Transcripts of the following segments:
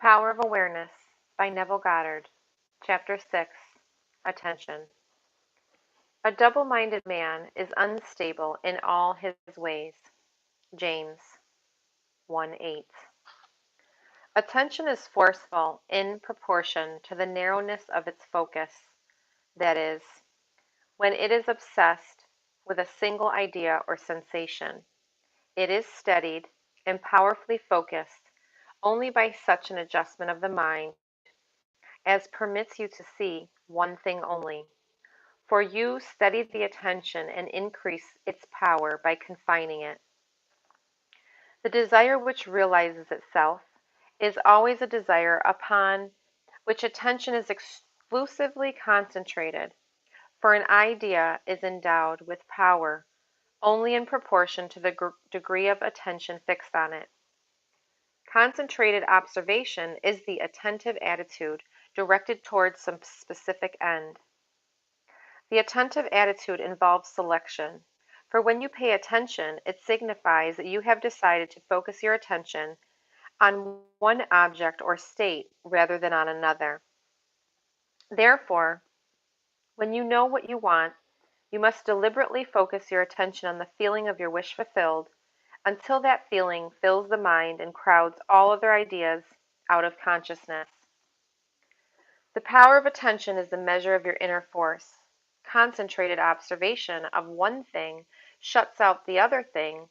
Power of Awareness by Neville Goddard. Chapter 6. Attention. A double-minded man is unstable in all his ways. James 1:8. Attention is forceful in proportion to the narrowness of its focus, that is, when it is obsessed with a single idea or sensation. It is steadied and powerfully focused only by such an adjustment of the mind as permits you to see one thing only. For you steady the attention and increase its power by confining it. The desire which realizes itself is always a desire upon which attention is exclusively concentrated, for an idea is endowed with power only in proportion to the degree of attention fixed on it. Concentrated observation is the attentive attitude directed towards some specific end. The attentive attitude involves selection, for when you pay attention, it signifies that you have decided to focus your attention on one object or state rather than on another. Therefore, when you know what you want, you must deliberately focus your attention on the feeling of your wish fulfilled until that feeling fills the mind and crowds all other ideas out of consciousness. The power of attention is the measure of your inner force. Concentrated observation of one thing shuts out the other thing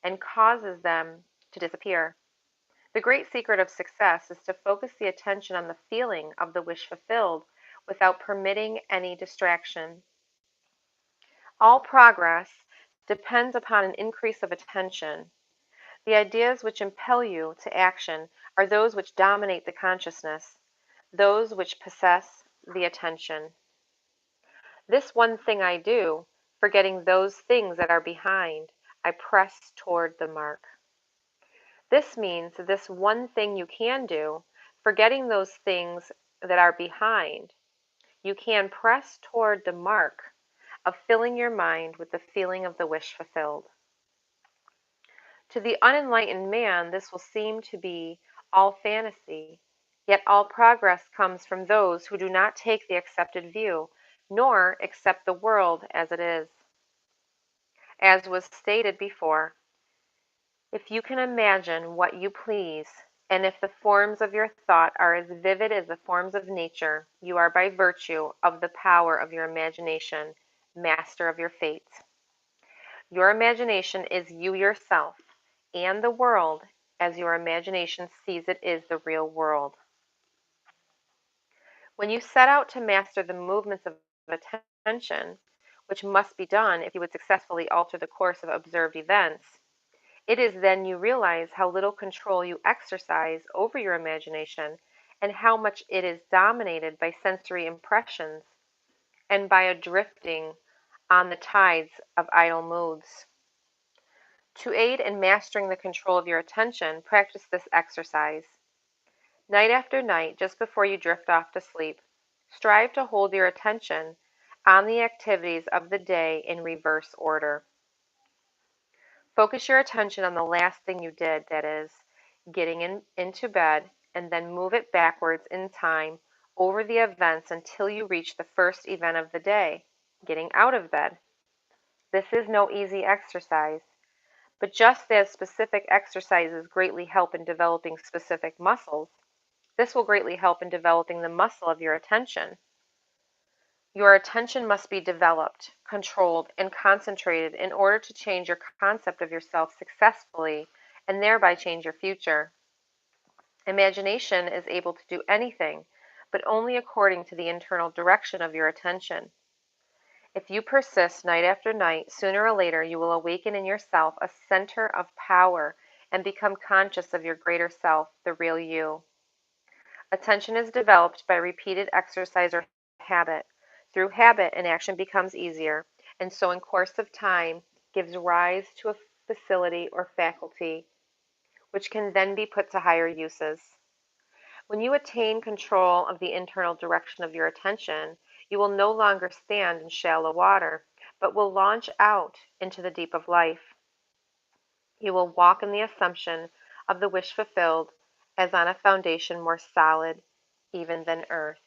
and causes them to disappear. The great secret of success is to focus the attention on the feeling of the wish fulfilled without permitting any distraction. All progress depends upon an increase of attention. The ideas which impel you to action are those which dominate the consciousness, those which possess the attention. This one thing I do, forgetting those things that are behind, I press toward the mark. This means this one thing you can do, forgetting those things that are behind, you can press toward the mark of filling your mind with the feeling of the wish fulfilled. To the unenlightened man, this will seem to be all fantasy, yet all progress comes from those who do not take the accepted view, nor accept the world as it is. As was stated before, if you can imagine what you please, and if the forms of your thought are as vivid as the forms of nature, you are by virtue of the power of your imagination, master of your fate. Your imagination is you yourself, and the world, as your imagination sees it, is the real world. When you set out to master the movements of attention, which must be done if you would successfully alter the course of observed events, it is then you realize how little control you exercise over your imagination and how much it is dominated by sensory impressions and by a drifting on the tides of idle moods. To aid in mastering the control of your attention, practice this exercise. Night after night, just before you drift off to sleep, strive to hold your attention on the activities of the day in reverse order. Focus your attention on the last thing you did, that is, getting into bed, and then move it backwards in time over the events until you reach the first event of the day, getting out of bed. This is no easy exercise, but just as specific exercises greatly help in developing specific muscles, this will greatly help in developing the muscle of your attention. Your attention must be developed, controlled, and concentrated in order to change your concept of yourself successfully and thereby change your future. Imagination is able to do anything, but only according to the internal direction of your attention. If you persist night after night, sooner or later you will awaken in yourself a center of power and become conscious of your greater self, the real you. Attention is developed by repeated exercise or habit. Through habit, an action becomes easier, and so in course of time gives rise to a facility or faculty, which can then be put to higher uses. When you attain control of the internal direction of your attention, you will no longer stand in shallow water, but will launch out into the deep of life. You will walk in the assumption of the wish fulfilled as on a foundation more solid even than earth.